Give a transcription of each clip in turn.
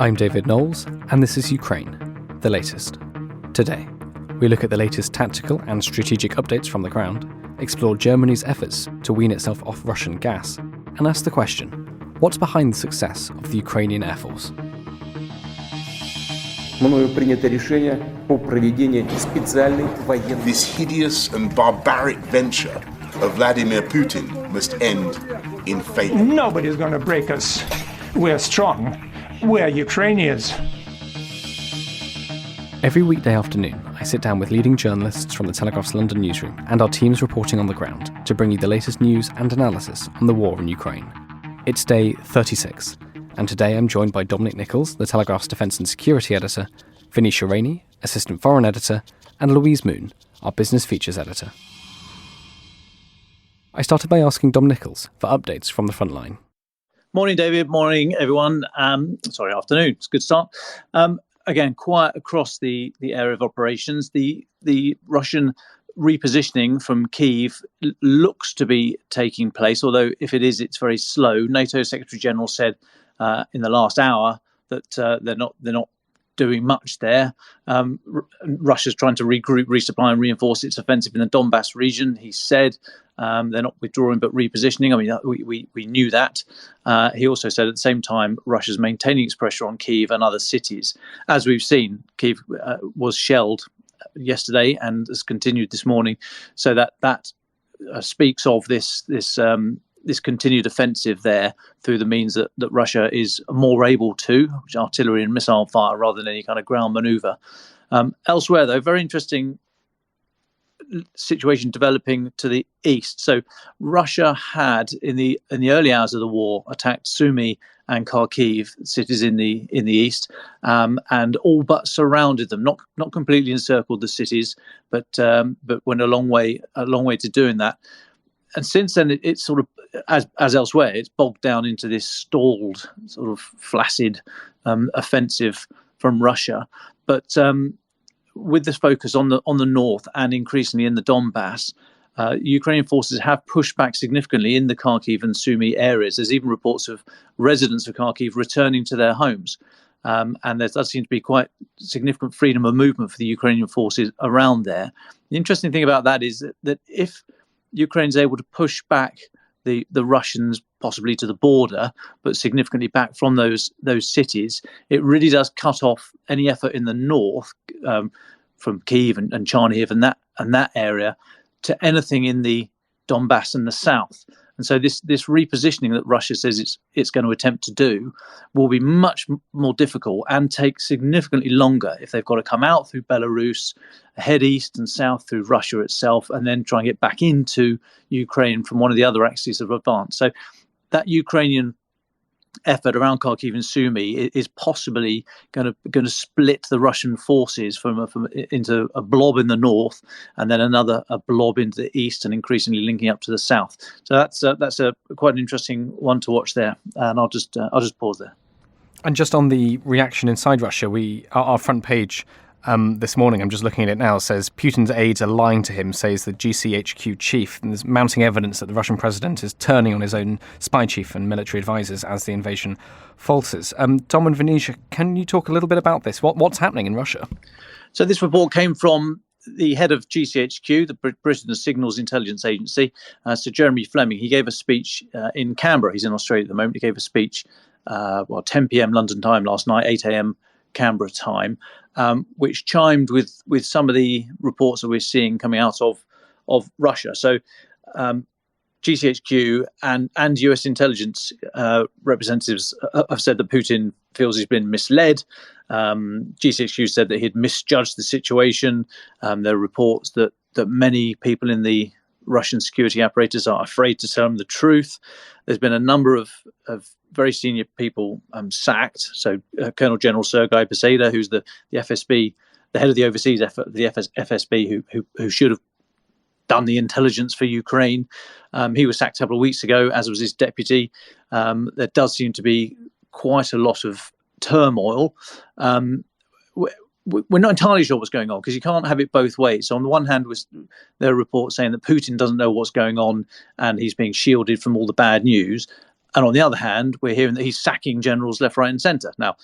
I'm David Knowles, and this is Ukraine, the latest. Today, we look at the latest tactical and strategic updates from the ground, explore Germany's efforts to wean itself off Russian gas, and ask the question, what's behind the success of the Ukrainian Air Force? This hideous and barbaric venture of Vladimir Putin must end in failure. Nobody's going to break us. We're strong. We're Ukrainians. Every weekday afternoon, I sit down with leading journalists from the Telegraph's London newsroom and our teams reporting on the ground to bring you the latest news and analysis on the war in Ukraine. It's day 36, and today I'm joined by Dominic Nicholls, the Telegraph's Defence and Security Editor, Venetia Rainey, Assistant Foreign Editor, and Louise Moon, our Business Features Editor. I started by asking Dom Nicholls for updates from the Frontline. Morning, David. Morning, everyone. Afternoon. It's a good start. Again, quiet across the area of operations. The Russian repositioning from Kyiv looks to be taking place, although if it is, it's very slow. NATO Secretary General said in the last hour that they're not doing much there. Russia's trying to regroup, resupply and reinforce its offensive in the Donbass region. He said they're not withdrawing but repositioning. I mean, we knew that. He also said at the same time Russia's maintaining its pressure on Kyiv and other cities. As we've seen, Kyiv was shelled yesterday and has continued this morning. So that speaks of this continued offensive there through the means that Russia is more able to, which artillery and missile fire rather than any kind of ground manoeuvre. Elsewhere, though, very interesting situation developing to the east. So Russia had, in the early hours of the war, attacked Sumy and Kharkiv, cities in the east, and all but surrounded them. Not completely encircled the cities, but went a long way to doing that. And since then, it's sort of, as elsewhere, it's bogged down into this stalled, sort of flaccid offensive from Russia. But with this focus on the north and increasingly in the Donbass, Ukrainian forces have pushed back significantly in the Kharkiv and Sumy areas. There's even reports of residents of Kharkiv returning to their homes. And there does seem to be quite significant freedom of movement for the Ukrainian forces around there. The interesting thing about that is that if Ukraine's able to push back the Russians possibly to the border, but significantly back from those cities, it really does cut off any effort in the north from Kyiv and Chernihiv and that area to anything in the Donbass and the south. And so this repositioning that Russia says it's going to attempt to do will be much more difficult and take significantly longer if they've got to come out through Belarus, head east and south through Russia itself, and then try and get back into Ukraine from one of the other axes of advance. So that Ukrainian effort around Kharkiv and Sumy is possibly going to split the Russian forces from into a blob in the north and then a blob into the east and increasingly linking up to the south. So that's a quite an interesting one to watch there. And I'll just pause there. And just on the reaction inside Russia, our front page this morning, I'm just looking at it now, says Putin's aides are lying to him, says the GCHQ chief. And there's mounting evidence that the Russian president is turning on his own spy chief and military advisors as the invasion falters. Dom and Venetia, can you talk a little bit about this? What's happening in Russia? So this report came from the head of GCHQ, the Britain's Signals Intelligence Agency, Sir Jeremy Fleming. He gave a speech in Canberra. He's in Australia at the moment. He gave a speech 10 p.m. London time last night, 8 a.m. Canberra time, which chimed with some of the reports that we're seeing coming out of Russia. So GCHQ and US intelligence representatives have said that Putin feels he's been misled. GCHQ said that he'd misjudged the situation. There are reports that many people in the Russian security apparatus are afraid to tell them the truth. There's been a number of very senior people sacked. So Colonel General Sergei Posada, who's the FSB, the head of the overseas effort, the FSB, who should have done the intelligence for Ukraine. He was sacked a couple of weeks ago, as was his deputy. There does seem to be quite a lot of turmoil. We're not entirely sure what's going on because you can't have it both ways. So on the one hand, there are reports saying that Putin doesn't know what's going on and he's being shielded from all the bad news. on the other hand, we're hearing that he's sacking generals left, right, and centre. Now,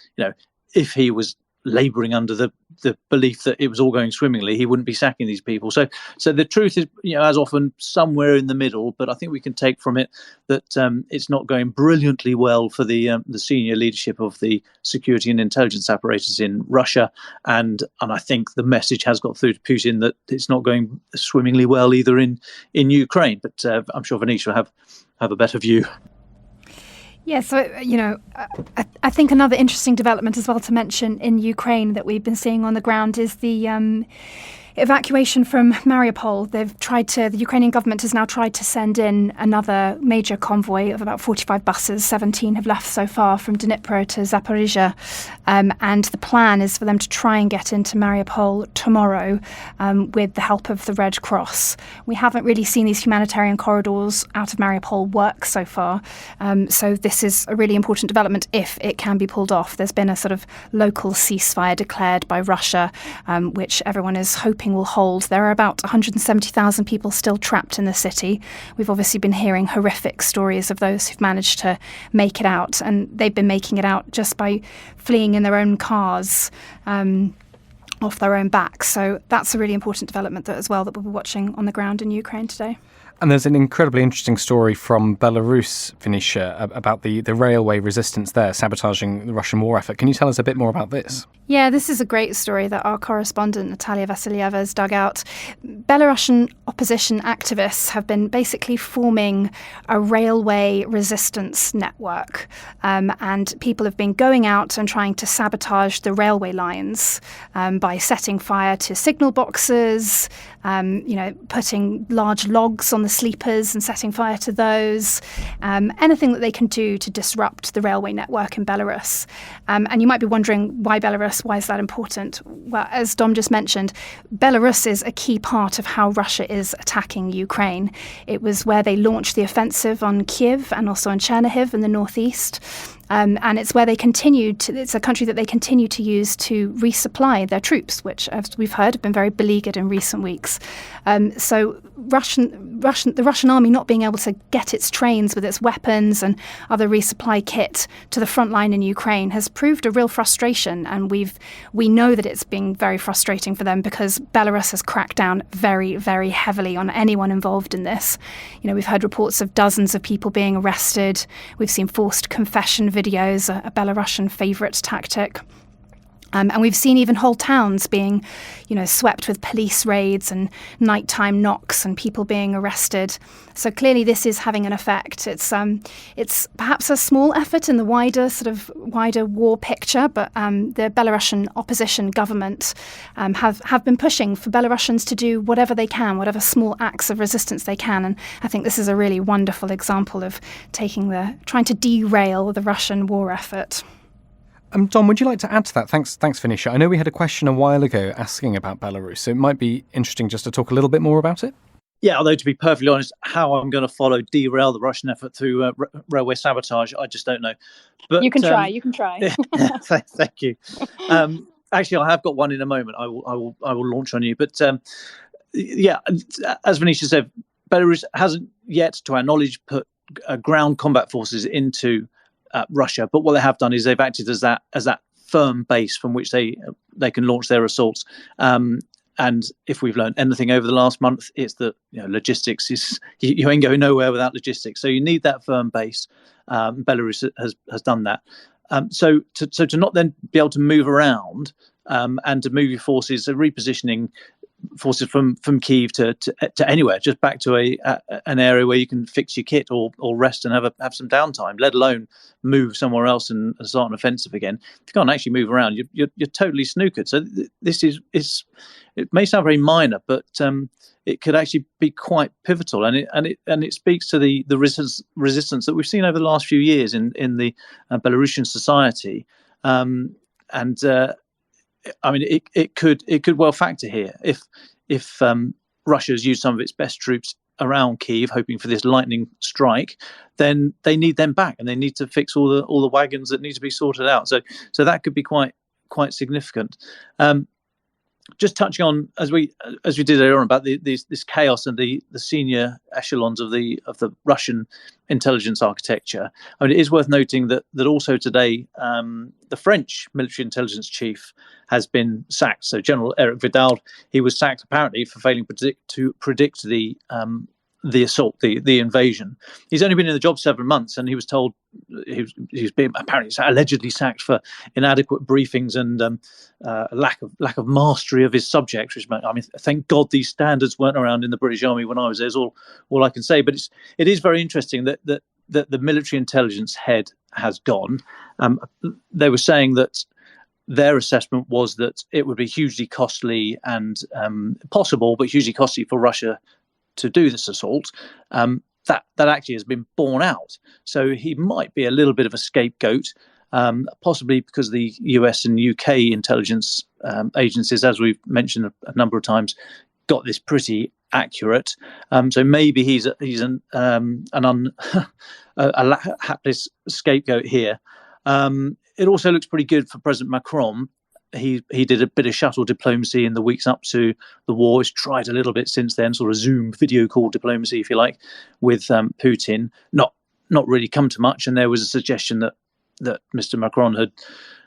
if he was labouring under the belief that it was all going swimmingly, he wouldn't be sacking these people. So the truth is, as often, somewhere in the middle. But I think we can take from it that it's not going brilliantly well for the senior leadership of the security and intelligence apparatus in Russia, and I think the message has got through to Putin that it's not going swimmingly well either in Ukraine. But I'm sure Venetia will have a better view. Yeah, so, I think another interesting development as well to mention in Ukraine that we've been seeing on the ground is the evacuation from Mariupol. The Ukrainian government has now tried to send in another major convoy of about 45 buses. 17 have left so far from Dnipro to Zaporizhia. And the plan is for them to try and get into Mariupol tomorrow with the help of the Red Cross. We haven't really seen these humanitarian corridors out of Mariupol work so far. So this is a really important development if it can be pulled off. There's been a sort of local ceasefire declared by Russia, which everyone is hoping will hold. There are about 170,000 people still trapped in the city. We've obviously been hearing horrific stories of those who've managed to make it out, and they've been making it out just by fleeing in their own cars off their own backs. So that's a really important development that we'll be watching on the ground in Ukraine today. And there's an incredibly interesting story from Belarus, Venetia, about the railway resistance there, sabotaging the Russian war effort. Can you tell us a bit more about this? Yeah, this is a great story that our correspondent Natalia Vasilyeva has dug out. Belarusian opposition activists have been basically forming a railway resistance network, and people have been going out and trying to sabotage the railway lines by setting fire to signal boxes, putting large logs on the sleepers and setting fire to those, anything that they can do to disrupt the railway network in Belarus. And you might be wondering, why Belarus? Why is that important? Well, as Dom just mentioned, Belarus is a key part of how Russia is attacking Ukraine. It was where they launched the offensive on Kiev and also on Chernihiv in the northeast. And it's where it's a country that they continue to use to resupply their troops, which, as we've heard, have been very beleaguered in recent weeks. So the Russian army not being able to get its trains with its weapons and other resupply kit to the front line in Ukraine has proved a real frustration. And we know that it's been very frustrating for them because Belarus has cracked down very, very heavily on anyone involved in this. We've heard reports of dozens of people being arrested. We've seen forced confession videos, a Belarusian favourite tactic. And we've seen even whole towns being, swept with police raids and nighttime knocks and people being arrested. So clearly this is having an effect. It's perhaps a small effort in the wider war picture, but the Belarusian opposition government have been pushing for Belarusians to do whatever they can, whatever small acts of resistance they can. And I think this is a really wonderful example of trying to derail the Russian war effort. Dom, would you like to add to that? Thanks, Venetia. I know we had a question a while ago asking about Belarus, so it might be interesting just to talk a little bit more about it. Yeah, although to be perfectly honest, how I'm going to derail the Russian effort through railway sabotage, I just don't know. But you can try. Thank you. Actually, I have got one in a moment. I will launch on you. But as Venetia said, Belarus hasn't yet, to our knowledge, put ground combat forces into Russia, but what they have done is they've acted as that firm base from which they can launch their assaults. And if we've learned anything over the last month, it's that logistics is you ain't going nowhere without logistics. So you need that firm base. Belarus has done that. So to not then be able to move around and to move your forces, so repositioning forces from Kyiv to anywhere, just back to an area where you can fix your kit or rest and have some downtime, let alone move somewhere else and start an offensive again. If you can't actually move around, you're totally snookered. So this is it may sound very minor, but it could actually be quite pivotal, and it speaks to the resistance that we've seen over the last few years in the Belarusian society, I mean, it could well factor here if Russia has used some of its best troops around Kyiv, hoping for this lightning strike. Then they need them back, and they need to fix all the wagons that need to be sorted out. So that could be quite significant. just touching on, as we did earlier on, about this chaos and the senior echelons of the Russian intelligence architecture. I mean, it is worth noting that also today the French military intelligence chief has been sacked. So General Eric Vidal, he was sacked apparently for failing to predict the assault, the invasion. He's only been in the job 7 months, and he was told he's been apparently allegedly sacked for inadequate briefings and lack of mastery of his subjects. Which, I mean, thank God these standards weren't around in the British Army when I was there. Is all I can say. But it is very interesting that the military intelligence head has gone. They were saying that their assessment was that it would be hugely costly and possible, but hugely costly for Russia to do this assault. That actually has been borne out. So he might be a little bit of a scapegoat, possibly because the US and UK intelligence agencies, as we've mentioned a number of times, got this pretty accurate. So maybe he's a hapless scapegoat here. It also looks pretty good for President Macron. He did a bit of shuttle diplomacy in the weeks up to the war. He's tried a little bit since then, sort of Zoom video call diplomacy, if you like, with Putin. Not really come to much. And there was a suggestion that Mr. Macron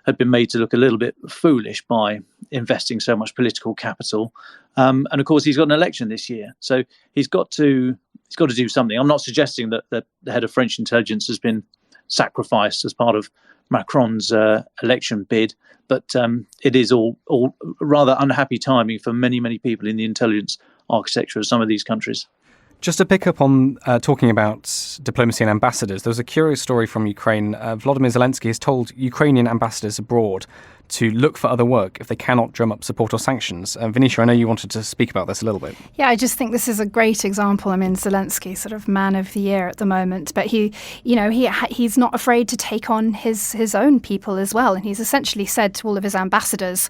had been made to look a little bit foolish by investing so much political capital. And of course, he's got an election this year, so he's got to do something. I'm not suggesting that the head of French intelligence has been sacrificed as part of Macron's election bid, but it is all rather unhappy timing for many people in the intelligence architecture of some of these countries. Just to pick up on talking about diplomacy and ambassadors, there was a curious story from Ukraine. Volodymyr Zelensky has told Ukrainian ambassadors abroad to look for other work if they cannot drum up support or sanctions. Venetia, I know you wanted to speak about this a little bit. Yeah, I just think this is a great example. I mean, Zelensky, sort of man of the year at the moment, but he's not afraid to take on his own people as well. And he's essentially said to all of his ambassadors,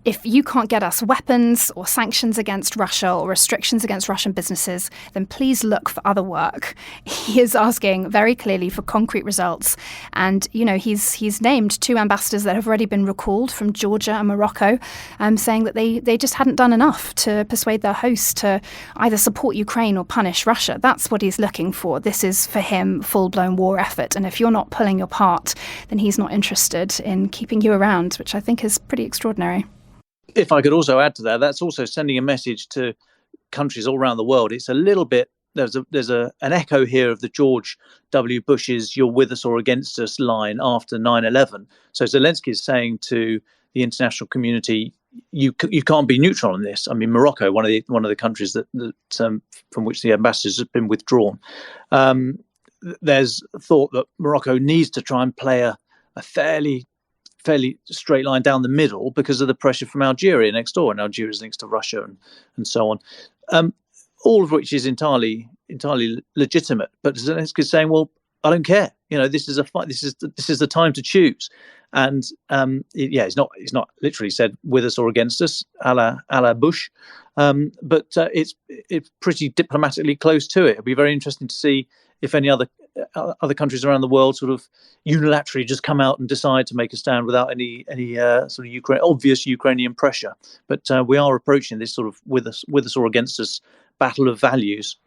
if you can't get us weapons or sanctions against Russia or restrictions against Russian businesses, then please look for other work. He is asking very clearly for concrete results. And, he's named 2 ambassadors that have already been recalled from Georgia and Morocco, saying that they just hadn't done enough to persuade their hosts to either support Ukraine or punish Russia. That's what he's looking for. This is, for him, full-blown war effort. And if you're not pulling your part, then he's not interested in keeping you around, which I think is pretty extraordinary. If I could also add to that, that's also sending a message to countries all around the world. It's a little bit, there's an echo here of the George W. Bush's "you're with us or against us" line after 9/11. So Zelensky is saying to the international community, you can't be neutral on this. I mean, Morocco, one of the countries that from which the ambassadors have been withdrawn. There's thought that Morocco needs to try and play a fairly straight line down the middle because of the pressure from Algeria next door, and Algeria's links to Russia and so on, all of which is entirely legitimate. But Zelensky's saying, well, I don't care. This is a fight. This is the time to choose. And he's not literally said with us or against us, a la Bush, but it's pretty diplomatically close to it. It'll be very interesting to see if any other countries around the world sort of unilaterally just come out and decide to make a stand without any sort of obvious Ukrainian pressure. But we are approaching this sort of with us or against us battle of values.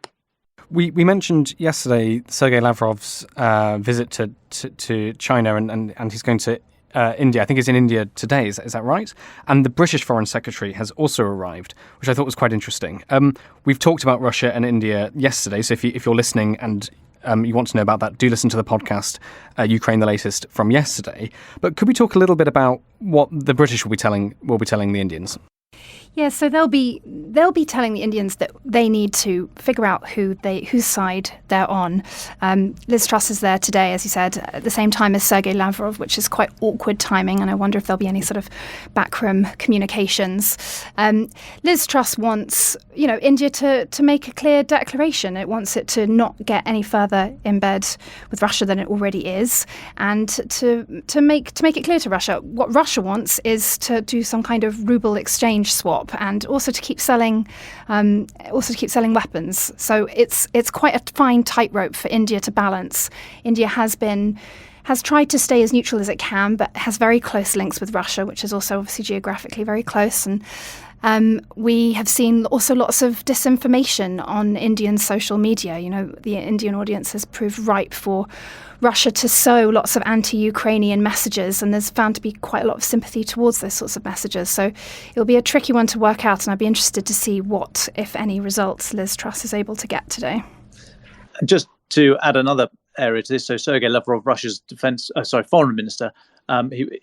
We mentioned yesterday Sergei Lavrov's visit to China, and he's going to India. I think he's in India today. Is that right? And the British Foreign Secretary has also arrived, which I thought was quite interesting. We've talked about Russia and India yesterday, so if you're listening and you want to know about that, do listen to the podcast, Ukraine the Latest, from yesterday. But could we talk a little bit about what the British will be telling the Indians? Yeah, so they'll be telling the Indians that they need to figure out whose side they're on. Liz Truss is there today, as you said, at the same time as Sergei Lavrov, which is quite awkward timing, and I wonder if there'll be any sort of backroom communications. Liz Truss wants, India to make a clear declaration. It wants it to not get any further in bed with Russia than it already is, and to make it clear to Russia what Russia wants is to do some kind of ruble exchange swap, and also to keep selling weapons. So it's quite a fine tightrope for India to balance. India has tried to stay as neutral as it can, but has very close links with Russia, which is also obviously geographically very close. And We have seen also lots of disinformation on Indian social media. The Indian audience has proved ripe for Russia to sow lots of anti-Ukrainian messages, and there's found to be quite a lot of sympathy towards those sorts of messages. So it'll be a tricky one to work out, and I'd be interested to see what, if any, results Liz Truss is able to get today. Just to add another area to this, so Sergei Lavrov, Russia's foreign minister,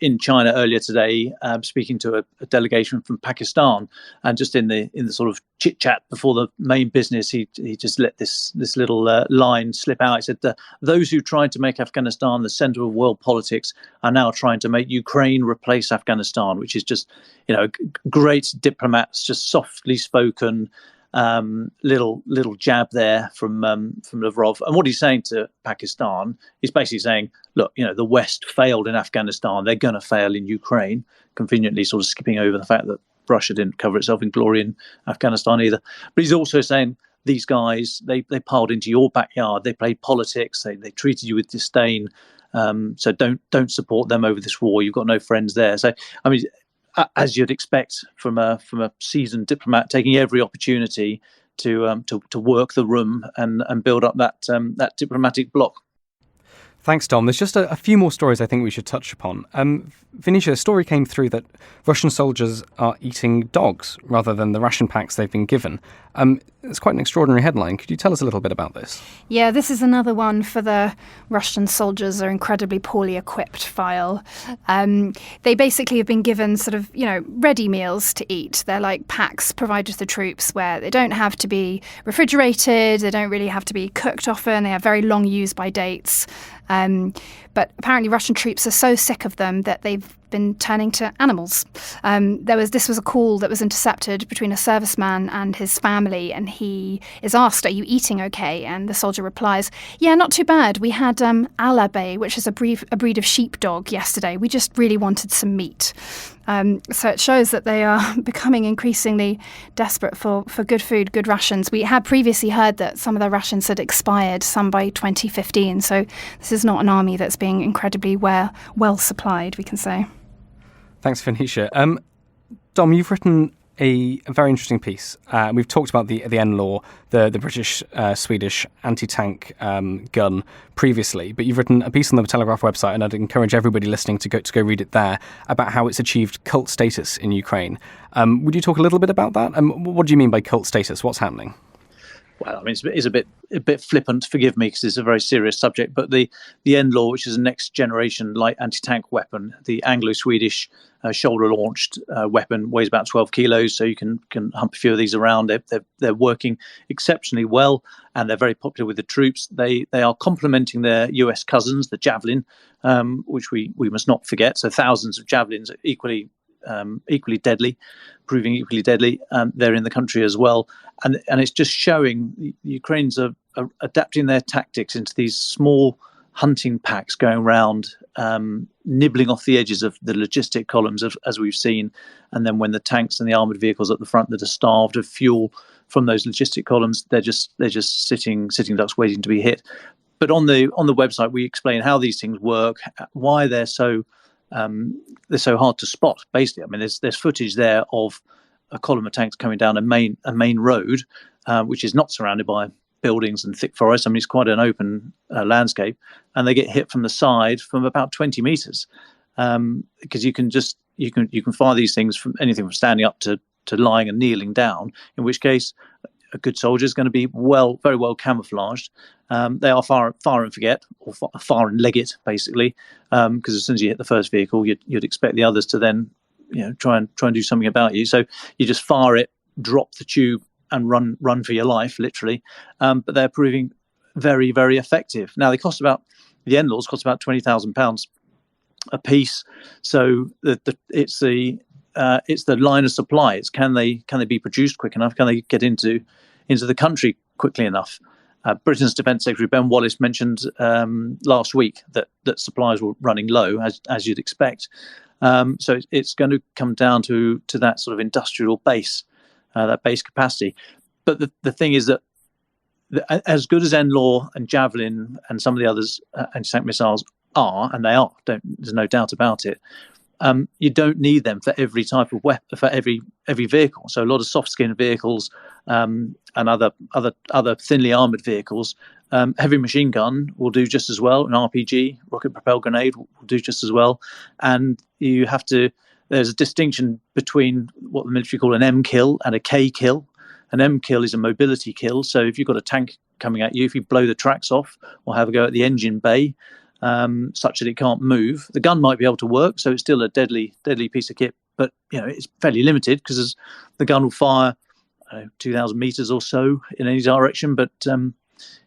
in China earlier today, speaking to a delegation from Pakistan, and just in the sort of chit chat before the main business, he just let this little line slip out. He said that those who tried to make Afghanistan the centre of world politics are now trying to make Ukraine replace Afghanistan, which is just great diplomats, just softly spoken. Little jab there from Lavrov, and what he's saying to Pakistan, he's basically saying, look, the West failed in Afghanistan, they're going to fail in Ukraine, conveniently sort of skipping over the fact that Russia didn't cover itself in glory in Afghanistan either. But he's also saying these guys, they piled into your backyard, they played politics, they treated you with disdain, so don't support them over this war. You've got no friends there. So I mean, as you'd expect from a seasoned diplomat, taking every opportunity to work the room and build up that diplomatic bloc. Thanks, Dom. There's just a few more stories I think we should touch upon. Venetia, a story came through that Russian soldiers are eating dogs rather than the ration packs they've been given. It's quite an extraordinary headline. Could you tell us a little bit about this? Yeah, this is another one for the Russian soldiers are incredibly poorly equipped file. They basically have been given sort of, ready meals to eat. They're like packs provided to the troops where they don't have to be refrigerated. They don't really have to be cooked often. They have very long use-by dates. But apparently Russian troops are so sick of them that they've been turning to animals. This was a call that was intercepted between a serviceman and his family, and he is asked, "Are you eating okay?" And the soldier replies, "Yeah, not too bad. We had Alabe, which is a breed of sheepdog, yesterday. We just really wanted some meat." So it shows that they are becoming increasingly desperate for good food, good rations. We had previously heard that some of the rations had expired, some by 2015. So this is not an army that's being incredibly well supplied, we can say. Thanks, Venetia. Dom, you've written a very interesting piece. We've talked about the NLAW, the British-Swedish anti-tank gun previously, but you've written a piece on the Telegraph website, and I'd encourage everybody listening to go read it there, about how it's achieved cult status in Ukraine. Would you talk a little bit about that? What do you mean by cult status? What's happening? Well, I mean, it's a bit flippant, forgive me, because it's a very serious subject, but the NLAW, which is a next generation light anti-tank weapon, the Anglo-Swedish shoulder-launched weapon, weighs about 12 kilos, so you can hump a few of these around. They're working exceptionally well, and they're very popular with the troops. They are complementing their US cousins, the Javelin, which we must not forget. So thousands of Javelins are equally deadly. They're in the country as well, and it's just showing the Ukrainians are adapting their tactics into these small hunting packs going around, nibbling off the edges of the logistic columns, as we've seen, and then when the tanks and the armoured vehicles at the front that are starved of fuel from those logistic columns, they're just sitting ducks waiting to be hit. But on the website we explain how these things work, why they're so hard to spot. Basically, I mean, there's footage there of a column of tanks coming down a main road, which is not surrounded by buildings and thick forest. I mean, it's quite an open landscape, and they get hit from the side from about 20 meters, because you can fire these things from anything from standing up to lying and kneeling down. In which case, a good soldier is going to be very well camouflaged. They are fire and forget, or fire and leg it, basically, because as soon as you hit the first vehicle, you'd expect the others to then, try and do something about you. So you just fire it, drop the tube, and run for your life, literally. But they're proving very, very effective. Now the NLAWs cost about £20,000 a piece. So it's the line of supply. It's can they be produced quick enough? Can they get into the country quickly enough? Britain's Defence Secretary Ben Wallace mentioned last week that supplies were running low, as you'd expect. So it's going to come down to that sort of industrial base, that base capacity. But the thing is that as good as NLAW and Javelin and some of the others anti-tank missiles are, and they are, there's no doubt about it, you don't need them for every type of weapon, for every vehicle. So a lot of soft-skinned vehicles and other thinly armoured vehicles, heavy machine gun will do just as well. An RPG, rocket-propelled grenade, will do just as well. And there's a distinction between what the military call an M kill and a K kill. An M kill is a mobility kill. So if you've got a tank coming at you, if you blow the tracks off or have a go at the engine bay, such that it can't move, the gun might be able to work. So it's still a deadly piece of kit, but it's fairly limited because the gun will fire 2,000 meters or so in any direction, but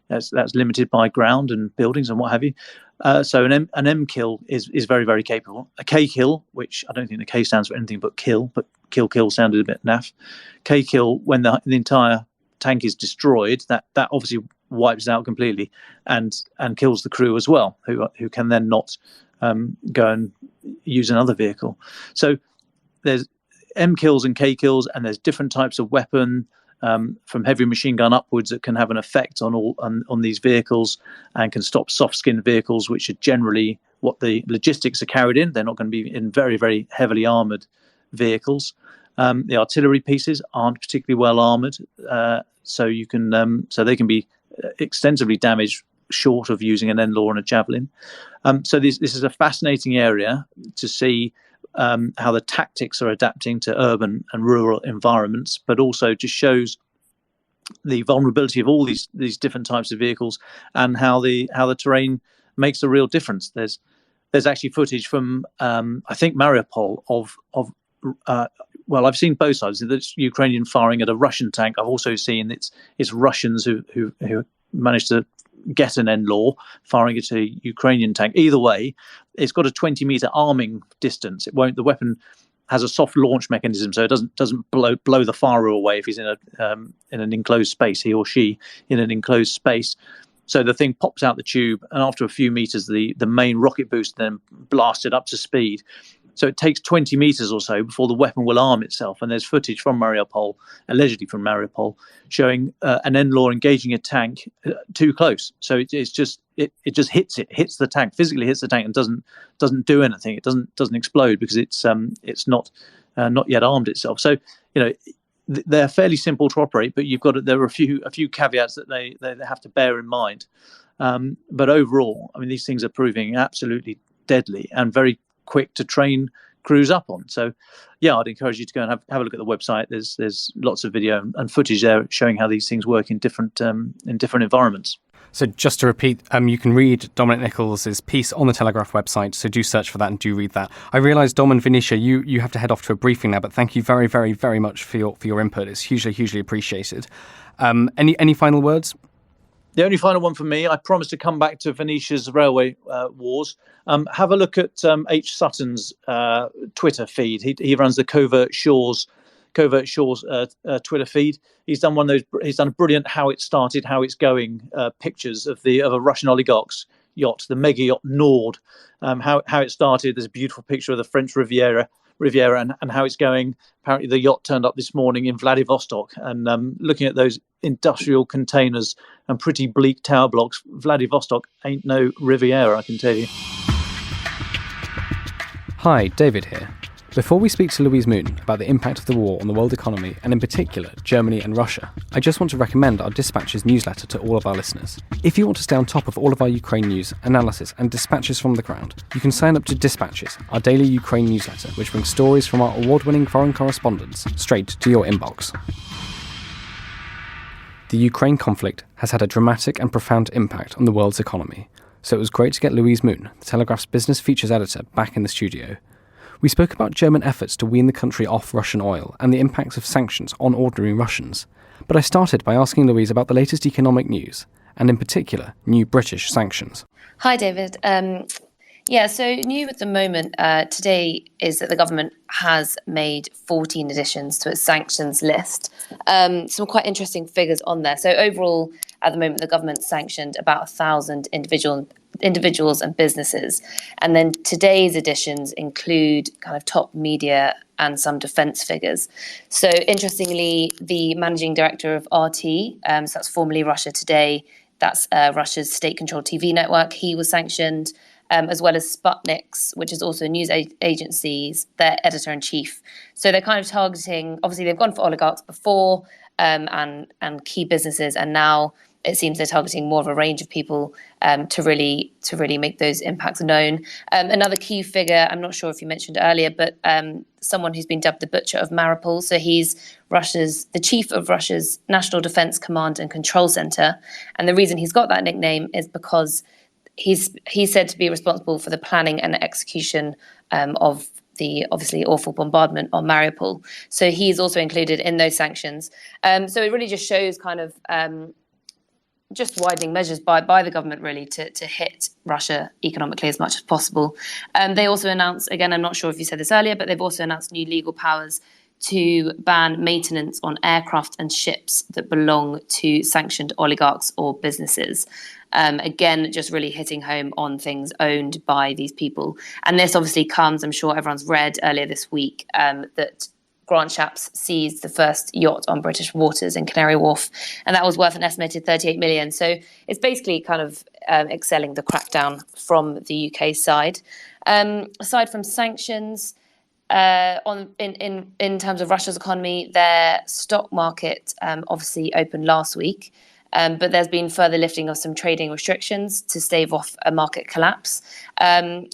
that's limited by ground and buildings and what have you. So an M kill is very, very capable. A K kill, which I don't think the K stands for anything but kill, but kill sounded a bit naff. K kill, when the entire tank is destroyed, that obviously wipes out completely and kills the crew as well, who can then not go and use another vehicle. So there's M kills and K kills, and there's different types of weapon, from heavy machine gun upwards, that can have an effect on these vehicles and can stop soft-skinned vehicles, which are generally what the logistics are carried in. They're not going to be in very, very heavily armoured vehicles. The artillery pieces aren't particularly well armoured, so they can be extensively damaged short of using an NLAW and a javelin. So this is a fascinating area to see how the tactics are adapting to urban and rural environments, but also just shows the vulnerability of all these different types of vehicles and how the terrain makes a real difference. There's actually footage from I think Mariupol of well, I've seen both sides. It's Ukrainian firing at a Russian tank. I've also seen it's Russians who managed to get an NLAW firing at a Ukrainian tank. Either way, it's got a 20-meter arming distance. The weapon has a soft launch mechanism, so it doesn't blow the firer away if he's in an enclosed space, he or she in an enclosed space. So the thing pops out the tube, and after a few meters, the main rocket boost then blasted up to speed. So it takes 20 meters or so before the weapon will arm itself. And there's footage from Mariupol, allegedly from Mariupol, showing an NLAW engaging a tank too close. So it just hits the tank, physically hits the tank, and doesn't do anything. It doesn't explode because it's not yet armed itself. So they're fairly simple to operate, but there are a few caveats that they have to bear in mind. But overall, I mean, these things are proving absolutely deadly and very quick to train crews up on. So yeah, I'd encourage you to go and have a look at the website. There's lots of video and footage there showing how these things work in different environments. So just to repeat, you can read Dominic Nicholls' piece on the Telegraph website, so do search for that and do read that. I realise, Dom and Venetia, you have to head off to a briefing now, but thank you very, very, very much for your input. It's hugely, hugely appreciated. Any final words? The only final one for me, I promised to come back to Venetia's railway wars. Have a look at H. Sutton's Twitter feed. He runs the Covert Shores Twitter feed. He's done a brilliant how it started, how it's going pictures of a Russian oligarch's yacht, the mega yacht Nord. How it started. There's a beautiful picture of the French Riviera and how it's going. Apparently the yacht turned up this morning in Vladivostok, and looking at those industrial containers and pretty bleak tower blocks, Vladivostok ain't no Riviera, I can tell you. Hi, David here. Before we speak to Louise Moon about the impact of the war on the world economy, and in particular Germany and Russia, I just want to recommend our Dispatches newsletter to all of our listeners. If you want to stay on top of all of our Ukraine news, analysis and dispatches from the ground, you can sign up to Dispatches, our daily Ukraine newsletter, which brings stories from our award-winning foreign correspondents straight to your inbox. The Ukraine conflict has had a dramatic and profound impact on the world's economy, so it was great to get Louise Moon, the Telegraph's business features editor, back in the studio. We spoke about German efforts to wean the country off Russian oil and the impacts of sanctions on ordinary Russians. But I started by asking Louise about the latest economic news, and in particular, new British sanctions. Hi, David. So new at the moment today is that the government has made 14 additions to its sanctions list. Some quite interesting figures on there. So overall, at the moment, the government sanctioned about 1,000 individuals and businesses. And then today's additions include kind of top media and some defence figures. So interestingly, the managing director of RT, so that's formerly Russia Today, that's Russia's state-controlled TV network, he was sanctioned. as well as Sputnik's, which is also a news agency's, their editor-in-chief. So they're kind of targeting, obviously they've gone for oligarchs before, and key businesses, and now it seems they're targeting more of a range of people to really make those impacts known. Another key figure, I'm not sure if you mentioned earlier, but someone who's been dubbed the Butcher of Mariupol. So he's the chief of Russia's National Defense Command and Control Center. And the reason he's got that nickname is because he's said to be responsible for the planning and execution of the obviously awful bombardment on Mariupol. So he's also included in those sanctions. So it really just shows kind of just widening measures by the government really to hit Russia economically as much as possible. They also announced, again, I'm not sure if you said this earlier, but they've also announced new legal powers to ban maintenance on aircraft and ships that belong to sanctioned oligarchs or businesses. Again, just really hitting home on things owned by these people. And this obviously comes, I'm sure everyone's read earlier this week, that Grant Shapps seized the first yacht on British waters in Canary Wharf, and that was worth an estimated 38 million. So it's basically kind of excelling the crackdown from the UK side. Aside from sanctions, in terms of Russia's economy, their stock market obviously opened last week, but there's been further lifting of some trading restrictions to stave off a market collapse.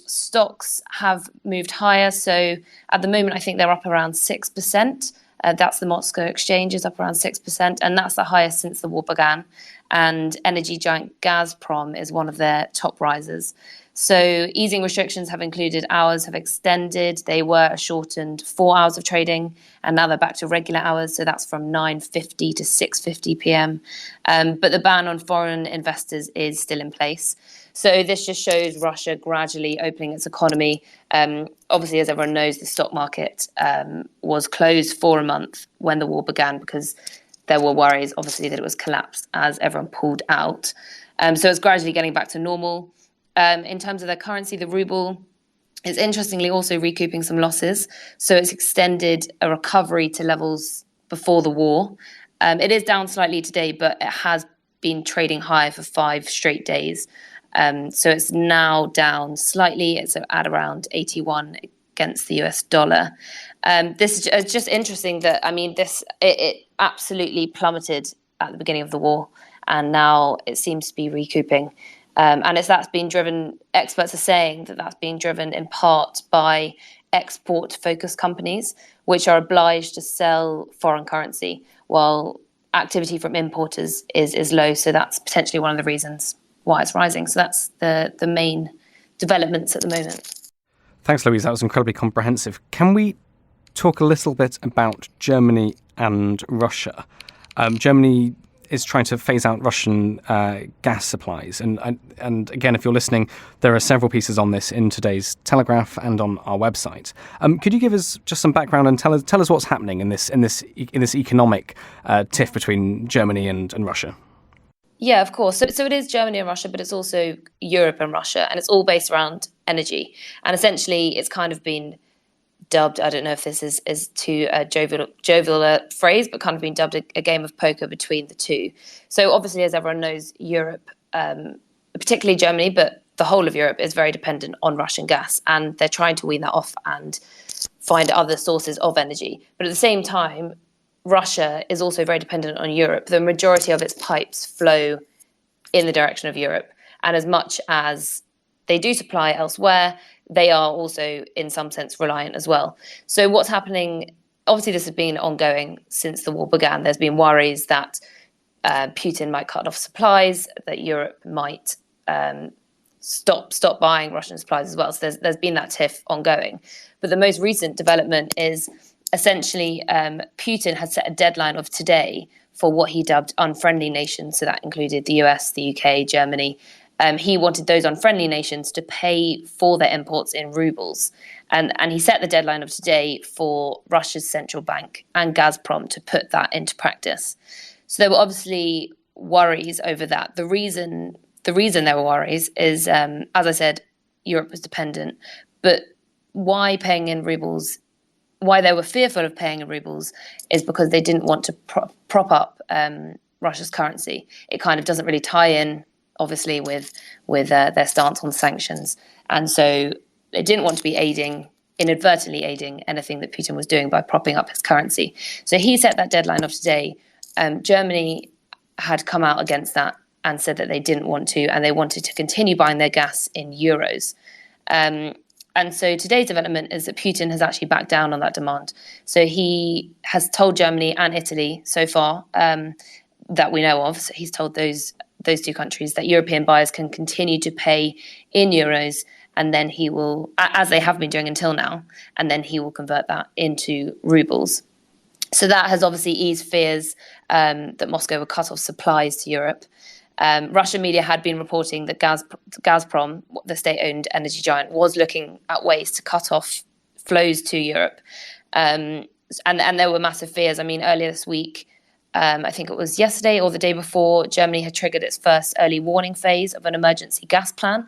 Stocks have moved higher, so at the moment I think they're up around 6%. That's the Moscow Exchange is up around 6%, and that's the highest since the war began. And energy giant Gazprom is one of their top risers. So easing restrictions have included hours have extended. They were a shortened 4 hours of trading, and now they're back to regular hours. So that's from 9:50 to 6:50 p.m. But the ban on foreign investors is still in place. So this just shows Russia gradually opening its economy. Obviously, as everyone knows, the stock market was closed for a month when the war began because there were worries, obviously, that it was collapsed as everyone pulled out. So it's gradually getting back to normal. In terms of their currency, the ruble is interestingly also recouping some losses. So it's extended a recovery to levels before the war. It is down slightly today, but it has been trading high for 5 straight days. So it's now down slightly. It's at around 81 against the US dollar. This is just interesting that, I mean, it absolutely plummeted at the beginning of the war, and now it seems to be recouping. And that's being driven, experts are saying that that's being driven in part by export-focused companies, which are obliged to sell foreign currency, while activity from importers is low. So that's potentially one of the reasons why it's rising. So that's the main developments at the moment. Thanks, Louise. That was incredibly comprehensive. Can we talk a little bit about Germany and Russia? Germany is trying to phase out Russian gas supplies. And again, if you're listening, there are several pieces on this in today's Telegraph and on our website. Could you give us just some background and tell us what's happening in this economic tiff between Germany and Russia? Yeah, of course. So it is Germany and Russia, but it's also Europe and Russia, and it's all based around energy. And essentially, it's kind of been dubbed, I don't know if this is too jovial phrase, but kind of been dubbed a game of poker between the two. So obviously, as everyone knows, Europe, particularly Germany, but the whole of Europe is very dependent on Russian gas, and they're trying to wean that off and find other sources of energy. But at the same time, Russia is also very dependent on Europe. The majority of its pipes flow in the direction of Europe. And as much as they do supply elsewhere, they are also, in some sense, reliant as well. So what's happening, obviously this has been ongoing since the war began. There's been worries that Putin might cut off supplies, that Europe might stop buying Russian supplies as well. So there's been that tiff ongoing. But the most recent development is essentially Putin had set a deadline of today for what he dubbed unfriendly nations. So that included the US, the UK, Germany. He wanted those unfriendly nations to pay for their imports in rubles. And he set the deadline of today for Russia's central bank and Gazprom to put that into practice. So there were obviously worries over that. The reason there were worries is, as I said, Europe was dependent. But why paying in rubles? Why they were fearful of paying in rubles is because they didn't want to prop up Russia's currency. It kind of doesn't really tie in, obviously, with their stance on sanctions. And so they didn't want to be inadvertently aiding anything that Putin was doing by propping up his currency. So he set that deadline of today. Germany had come out against that and said that they didn't want to, and they wanted to continue buying their gas in euros. And so today's development is that Putin has actually backed down on that demand. So he has told Germany and Italy so far that we know of. So he's told those two countries that European buyers can continue to pay in euros, and then he will, as they have been doing until now, and then he will convert that into rubles. So that has obviously eased fears that Moscow would cut off supplies to Europe. Russian media had been reporting that Gazprom, the state-owned energy giant, was looking at ways to cut off flows to Europe. And there were massive fears. I mean, earlier this week, I think it was yesterday or the day before, Germany had triggered its first early warning phase of an emergency gas plan.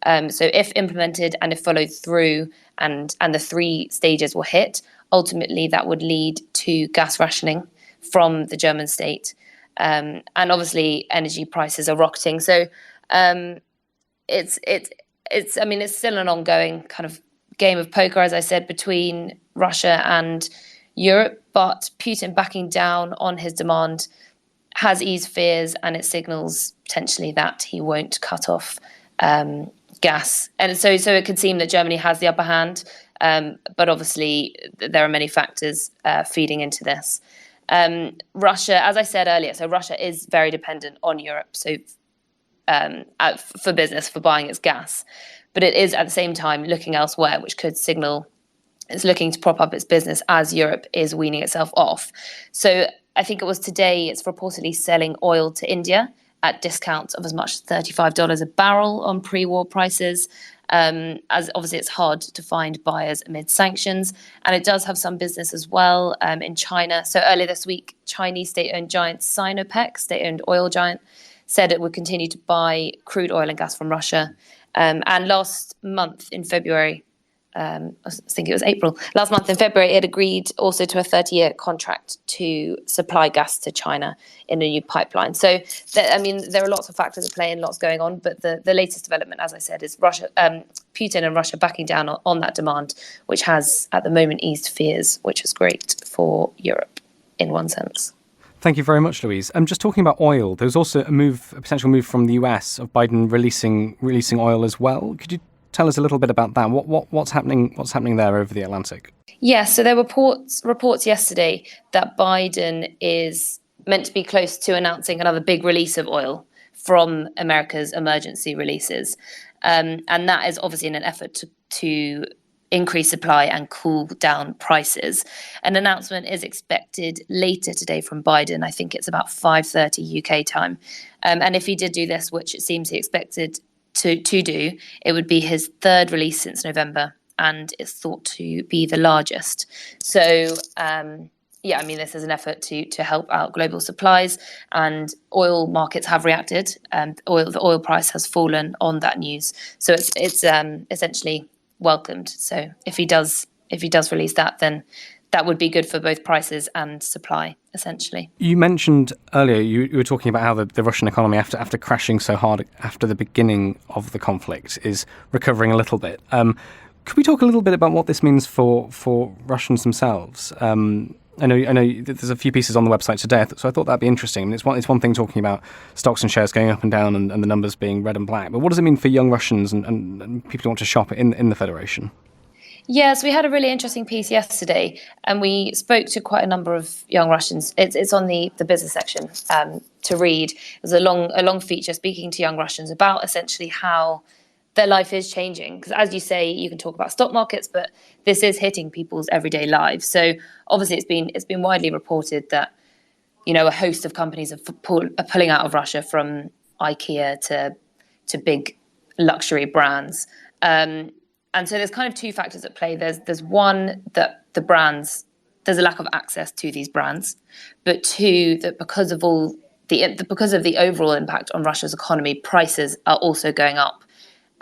So if implemented and if followed through and the 3 stages were hit, ultimately that would lead to gas rationing from the German state. And obviously energy prices are rocketing. So it's still an ongoing kind of game of poker, as I said, between Russia and Europe. But Putin backing down on his demand has eased fears, and it signals potentially that he won't cut off gas. And so it could seem that Germany has the upper hand. But obviously there are many factors feeding into this. Russia, as I said earlier, so Russia is very dependent on Europe, so for business, for buying its gas. But it is at the same time looking elsewhere, which could signal it's looking to prop up its business as Europe is weaning itself off. So I think it was today, it's reportedly selling oil to India at discounts of as much as $35 a barrel on pre-war prices. As obviously it's hard to find buyers amid sanctions, and it does have some business as well in China. So earlier this week, Chinese state-owned giant Sinopec, state-owned oil giant, said it would continue to buy crude oil and gas from Russia. And last month in February, I think it was April, last month in February, it agreed also to a 30-year contract to supply gas to China in a new pipeline. So, there are lots of factors at play and lots going on, but the latest development, as I said, is Putin and Russia backing down on that demand, which has, at the moment, eased fears, which is great for Europe in one sense. Thank you very much, Louise. Just talking about oil, there's also a potential move from the US of Biden releasing oil as well. Could you tell us a little bit about that? What's happening there over the Atlantic? Yes, so there were reports yesterday that Biden is meant to be close to announcing another big release of oil from America's emergency releases. And that is obviously in an effort to increase supply and cool down prices. An announcement is expected later today from Biden. I think it's about 5:30 UK time. And if he did do this, which it seems he expected to do, it would be his third release since November, and it's thought to be the largest. So this is an effort to help out global supplies, and oil markets have reacted. The oil price has fallen on that news, so it's essentially welcomed. So if he does release that, then that would be good for both prices and supply, essentially. You mentioned earlier, you were talking about how the Russian economy, after crashing so hard after the beginning of the conflict, is recovering a little bit. Could we talk a little bit about what this means for Russians themselves? I know there's a few pieces on the website today, so I thought that'd be interesting. I mean, it's one thing talking about stocks and shares going up and down and the numbers being red and black, but what does it mean for young Russians and people who want to shop in the Federation? Yes, we had a really interesting piece yesterday, and we spoke to quite a number of young Russians. It's on the business section to read. It was a long feature speaking to young Russians about essentially how their life is changing. Because as you say, you can talk about stock markets, but this is hitting people's everyday lives. So obviously it's been widely reported that, a host of companies are pulling out of Russia, from IKEA to big luxury brands. And so there's kind of two factors at play. There's one, that there's a lack of access to these brands, but two, that because of the overall impact on Russia's economy, prices are also going up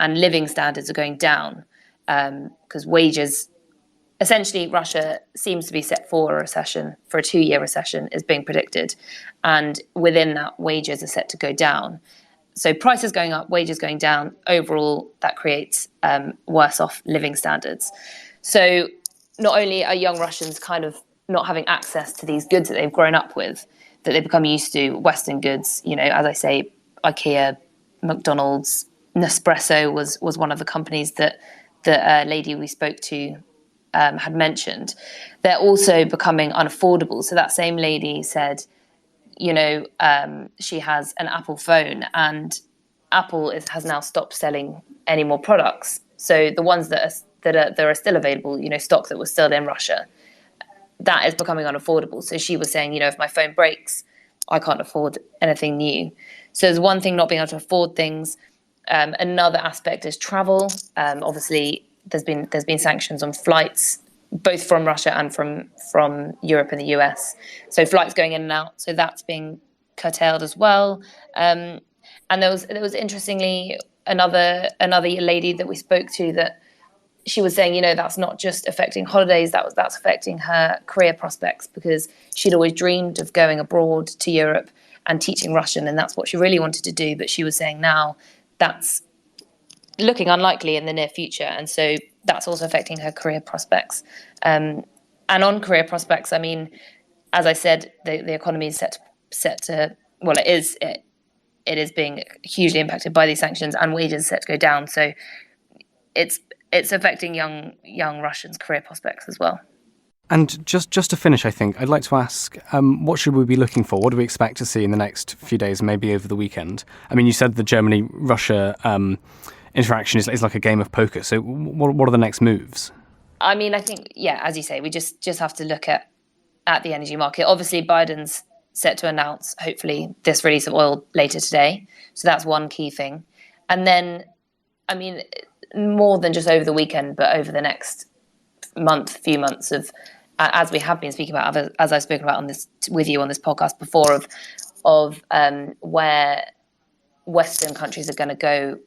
and living standards are going down, because wages, essentially Russia seems to be set for a 2-year recession is being predicted. And within that, wages are set to go down. So prices going up, wages going down, overall that creates worse off living standards. So not only are young Russians kind of not having access to these goods that they've grown up with, that they've become used to, Western goods, as I say, IKEA, McDonald's, Nespresso was one of the companies that the lady we spoke to had mentioned. They're also becoming unaffordable. So that same lady said, she has an Apple phone, and Apple has now stopped selling any more products. So the ones that are still available, stock that was still in Russia, that is becoming unaffordable. So she was saying, if my phone breaks, I can't afford anything new. So there's one thing, not being able to afford things. Another aspect is travel. Obviously, there's been sanctions on flights, both from Russia and from Europe and the US. So flights going in and out. So that's being curtailed as well. And there was interestingly another lady that we spoke to that she was saying, that's not just affecting holidays, that's affecting her career prospects, because she'd always dreamed of going abroad to Europe and teaching Russian, and that's what she really wanted to do. But she was saying now that's looking unlikely in the near future, and so that's also affecting her career prospects. And on career prospects, I mean, as I said, the economy is set to well, it is being hugely impacted by these sanctions, and wages set to go down. So it's affecting young Russians' career prospects as well. And just to finish, I think, I'd like to ask, what should we be looking for? What do we expect to see in the next few days, maybe over the weekend? I mean, you said the Germany-Russia interaction is like a game of poker. So what are the next moves? I mean, I think, as you say, we just have to look at the energy market. Obviously, Biden's set to announce, hopefully, this release of oil later today. So that's one key thing. And then, I mean, more than just over the weekend, but over the next few months of, as we have been speaking about, as I've spoken about with you on this podcast before, of where Western countries are going to go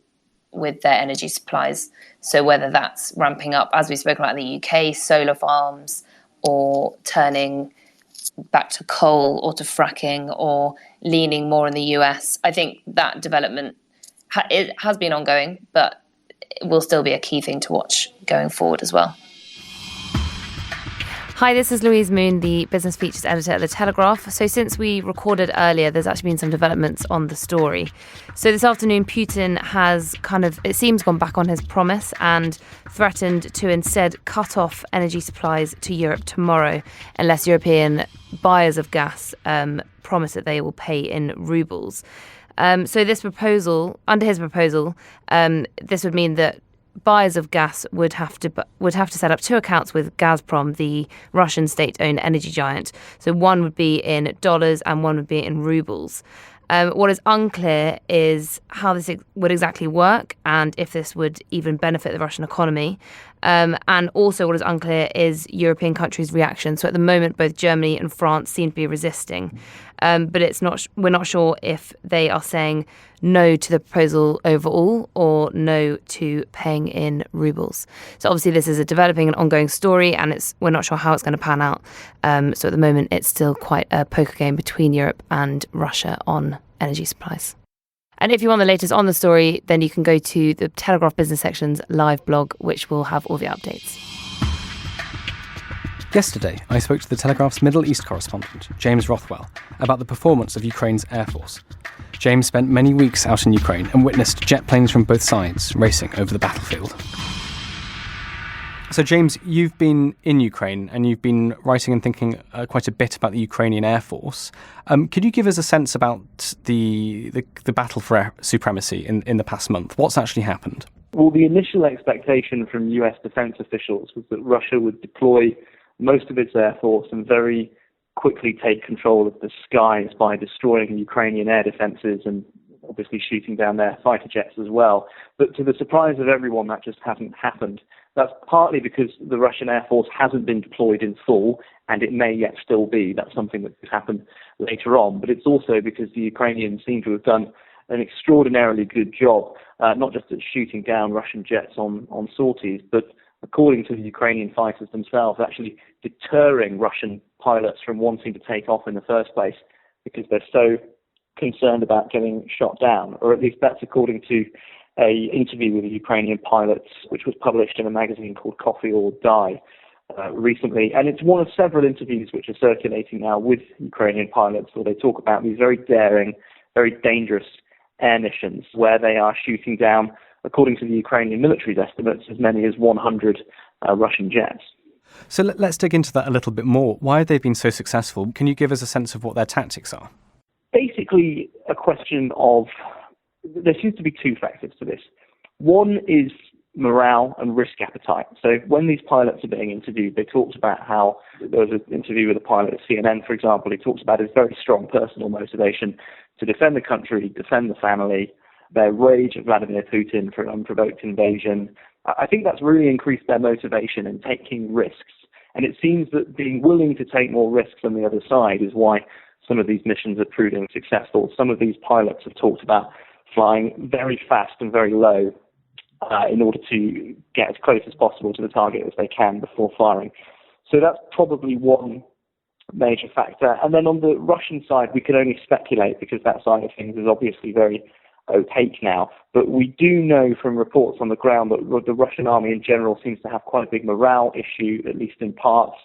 with their energy supplies. So whether that's ramping up, as we've spoken about in the UK, solar farms, or turning back to coal or to fracking, or leaning more in the US. I think that development it has been ongoing, but it will still be a key thing to watch going forward as well. Hi, this is Louise Moon, the business features editor at The Telegraph. So since we recorded earlier, there's actually been some developments on the story. So this afternoon, Putin has it seems, gone back on his promise and threatened to instead cut off energy supplies to Europe tomorrow unless European buyers of gas promise that they will pay in rubles. So this proposal, under his proposal, this would mean that buyers of gas would have to set up two accounts with Gazprom, the Russian state-owned energy giant. So one would be in dollars and one would be in rubles. What is unclear is how this would exactly work and if this would even benefit the Russian economy. And also what is unclear is European countries' reaction. So at the moment, both Germany and France seem to be resisting. But we're not sure if they are saying no to the proposal overall or no to paying in rubles. So obviously this is a developing and ongoing story, and we're not sure how it's going to pan out. So at the moment, it's still quite a poker game between Europe and Russia on energy supplies. And if you want the latest on the story, then you can go to the Telegraph Business Section's live blog, which will have all the updates. Yesterday, I spoke to the Telegraph's Middle East correspondent, James Rothwell, about the performance of Ukraine's Air Force. James spent many weeks out in Ukraine and witnessed jet planes from both sides racing over the battlefield. So, James, you've been in Ukraine and you've been writing and thinking quite a bit about the Ukrainian Air Force. Could you give us a sense about the battle for air supremacy in the past month? What's actually happened? Well, the initial expectation from US defense officials was that Russia would deploy most of its air force and very quickly take control of the skies by destroying Ukrainian air defenses and obviously shooting down their fighter jets as well. But to the surprise of everyone, that just hasn't happened. That's partly because the Russian Air Force hasn't been deployed in full, and it may yet still be. That's something that could happen later on. But it's also because the Ukrainians seem to have done an extraordinarily good job, not just at shooting down Russian jets on sorties, but according to the Ukrainian fighters themselves, actually deterring Russian pilots from wanting to take off in the first place because they're so concerned about getting shot down, or at least that's according to a interview with a Ukrainian pilot, which was published in a magazine called Coffee or Die recently. And it's one of several interviews which are circulating now with Ukrainian pilots where they talk about these very daring, very dangerous air missions where they are shooting down, according to the Ukrainian military's estimates, as many as 100 Russian jets. So let's dig into that a little bit more. Why have they been so successful? Can you give us a sense of what their tactics are? Basically, a question of, there seems to be two factors to this. One is morale and risk appetite. So when these pilots are being interviewed, they talked about how, there was an interview with a pilot at CNN, for example, he talks about his very strong personal motivation to defend the country, defend the family, their rage at Vladimir Putin for an unprovoked invasion. I think that's really increased their motivation in taking risks. And it seems that being willing to take more risks on the other side is why some of these missions are proving successful. Some of these pilots have talked about flying very fast and very low in order to get as close as possible to the target as they can before firing. So that's probably one major factor. And then on the Russian side, we can only speculate because that side of things is obviously very opaque now. But we do know from reports on the ground that the Russian army in general seems to have quite a big morale issue, at least in parts.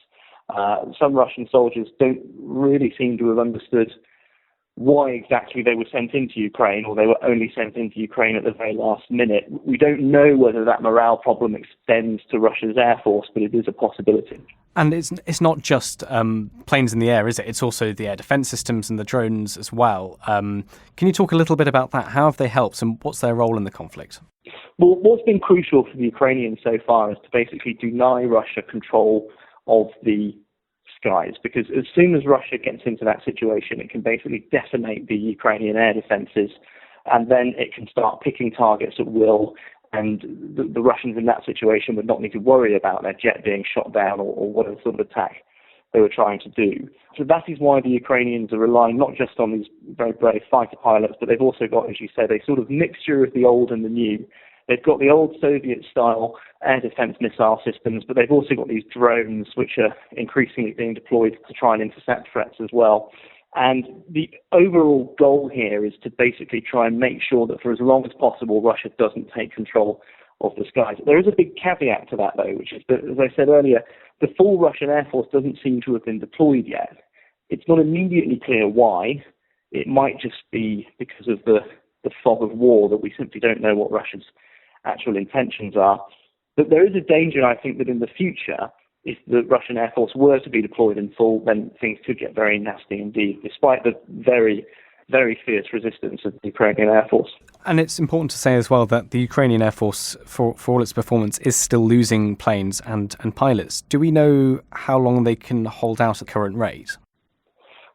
Some Russian soldiers don't really seem to have understood why exactly they were sent into Ukraine, or they were only sent into Ukraine at the very last minute. We don't know whether that morale problem extends to Russia's air force, but it is a possibility. And it's not just planes in the air, is it? It's also the air defence systems and the drones as well. Can you talk a little bit about that? How have they helped and what's their role in the conflict? Well, what's been crucial for the Ukrainians so far is to basically deny Russia control of the skies, because as soon as Russia gets into that situation, it can basically decimate the Ukrainian air defences, and then it can start picking targets at will, and the Russians in that situation would not need to worry about their jet being shot down or whatever sort of attack they were trying to do. So that is why the Ukrainians are relying not just on these very brave fighter pilots, but they've also got, as you said, a sort of mixture of the old and the new. They've got the old Soviet-style air defense missile systems, but they've also got these drones, which are increasingly being deployed to try and intercept threats as well. And the overall goal here is to basically try and make sure that for as long as possible, Russia doesn't take control of the skies. There is a big caveat to that, though, which is that, as I said earlier, the full Russian Air Force doesn't seem to have been deployed yet. It's not immediately clear why. It might just be because of the fog of war that we simply don't know what Russia's actual intentions are. But there is a danger, I think, that in the future, if the Russian Air Force were to be deployed in full, then things could get very nasty indeed, despite the very, very fierce resistance of the Ukrainian Air Force. And it's important to say as well that the Ukrainian Air Force, for all its performance, is still losing planes and pilots. Do we know how long they can hold out at current rate?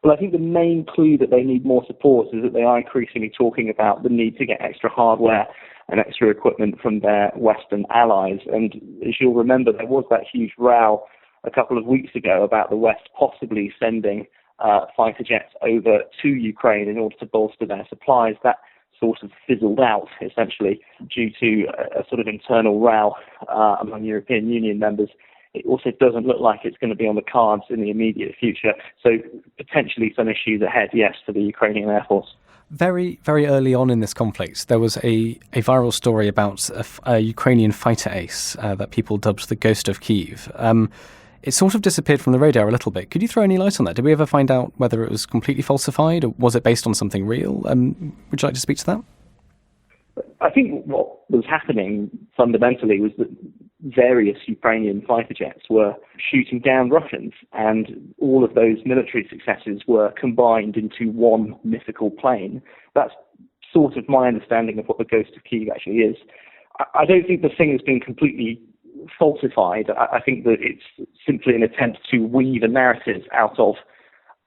Well, I think the main clue that they need more support is that they are increasingly talking about the need to get extra hardware and extra equipment from their Western allies. And as you'll remember, there was that huge row a couple of weeks ago about the West possibly sending fighter jets over to Ukraine in order to bolster their supplies. That sort of fizzled out, essentially, due to a sort of internal row among European Union members. It also doesn't look like it's going to be on the cards in the immediate future. So potentially some issues ahead, yes, for the Ukrainian Air Force. Very, very early on in this conflict, there was a viral story about a Ukrainian fighter ace that people dubbed the Ghost of Kyiv. It sort of disappeared from the radar a little bit. Could you throw any light on that? Did we ever find out whether it was completely falsified, or was it based on something real? Would you like to speak to that? I think what was happening fundamentally was that various Ukrainian fighter jets were shooting down Russians, and all of those military successes were combined into one mythical plane. That's sort of my understanding of what the Ghost of Kyiv actually is. I don't think the thing has been completely falsified. I think that it's simply an attempt to weave a narrative out of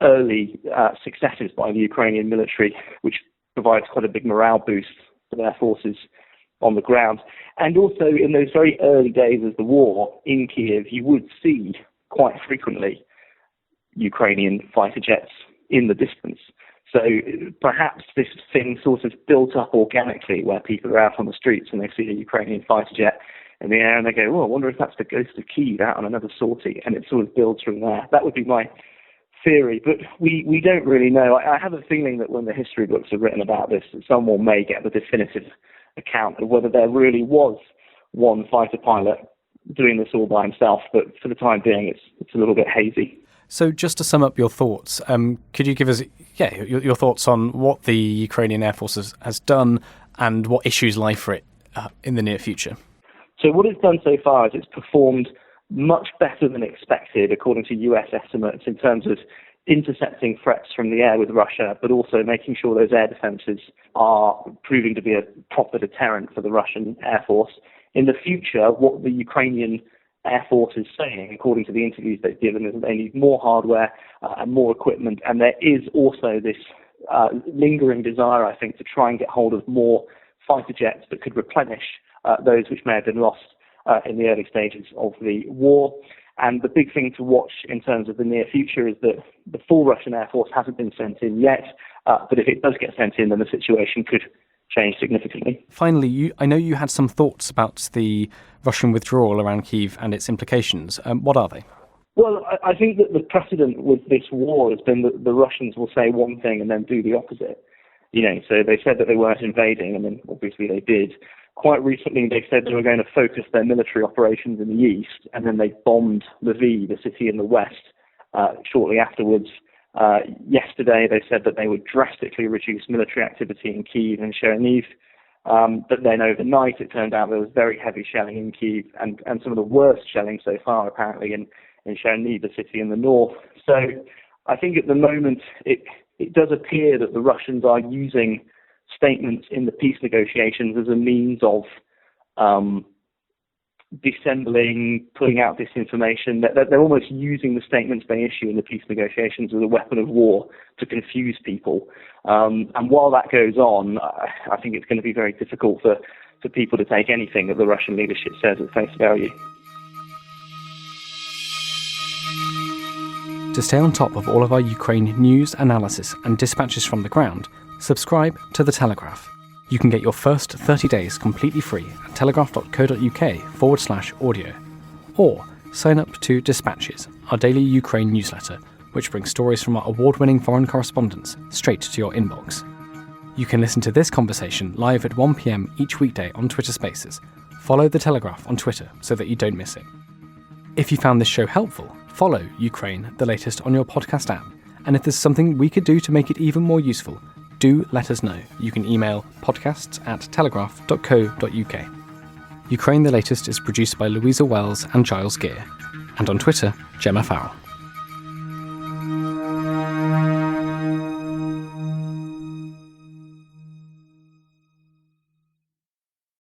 early successes by the Ukrainian military, which provides quite a big morale boost for their forces on the ground. And also in those very early days of the war in Kyiv, you would see quite frequently Ukrainian fighter jets in the distance. So perhaps this thing sort of built up organically, where people are out on the streets and they see a Ukrainian fighter jet in the air and they go, oh, I wonder if that's the Ghost of Kyiv out on another sortie, and it sort of builds from there. That would be my theory, but we don't really know. I have a feeling that when the history books are written about this, someone may get the definitive account of whether there really was one fighter pilot doing this all by himself, but for the time being, it's a little bit hazy. So just to sum up your thoughts, could you give us your thoughts on what the Ukrainian Air Force has done and what issues lie for it in the near future? So what it's done so far is it's performed much better than expected, according to US estimates, in terms of intercepting threats from the air with Russia, but also making sure those air defences are proving to be a proper deterrent for the Russian Air Force. In the future, what the Ukrainian Air Force is saying, according to the interviews they've given, is that they need more hardware and more equipment, and there is also this lingering desire, I think, to try and get hold of more fighter jets that could replenish those which may have been lost in the early stages of the war. And the big thing to watch in terms of the near future is that the full Russian Air Force hasn't been sent in yet, but if it does get sent in, then the situation could change significantly. Finally, I know you had some thoughts about the Russian withdrawal around Kyiv and its implications. What are they? Well, I think that the precedent with this war has been that the Russians will say one thing and then do the opposite. So they said that they weren't invading, and then obviously they did. Quite recently, they said they were going to focus their military operations in the east, and then they bombed Louise, the city in the west, shortly afterwards. Yesterday, they said that they would drastically reduce military activity in Kyiv and Chernihiv. But then overnight, it turned out there was very heavy shelling in Kyiv and some of the worst shelling so far, apparently, in Chernihiv, the city in the north. So I think at the moment, it does appear that the Russians are using statements in the peace negotiations as a means of dissembling, putting out disinformation. They're almost using the statements they issue in the peace negotiations as a weapon of war to confuse people. And while that goes on, I think it's going to be very difficult for people to take anything that the Russian leadership says at face value. To stay on top of all of our Ukraine news, analysis and dispatches from the ground, subscribe to The Telegraph. You can get your first 30 days completely free at telegraph.co.uk/audio. Or sign up to Dispatches, our daily Ukraine newsletter, which brings stories from our award-winning foreign correspondents straight to your inbox. You can listen to this conversation live at 1 p.m. each weekday on Twitter Spaces. Follow The Telegraph on Twitter so that you don't miss it. If you found this show helpful, follow Ukraine, the latest, on your podcast app. And if there's something we could do to make it even more useful, do let us know. You can email podcasts@telegraph.co.uk. Ukraine the Latest is produced by Louise Wells and Giles Gear. And on Twitter, Gemma Farrell.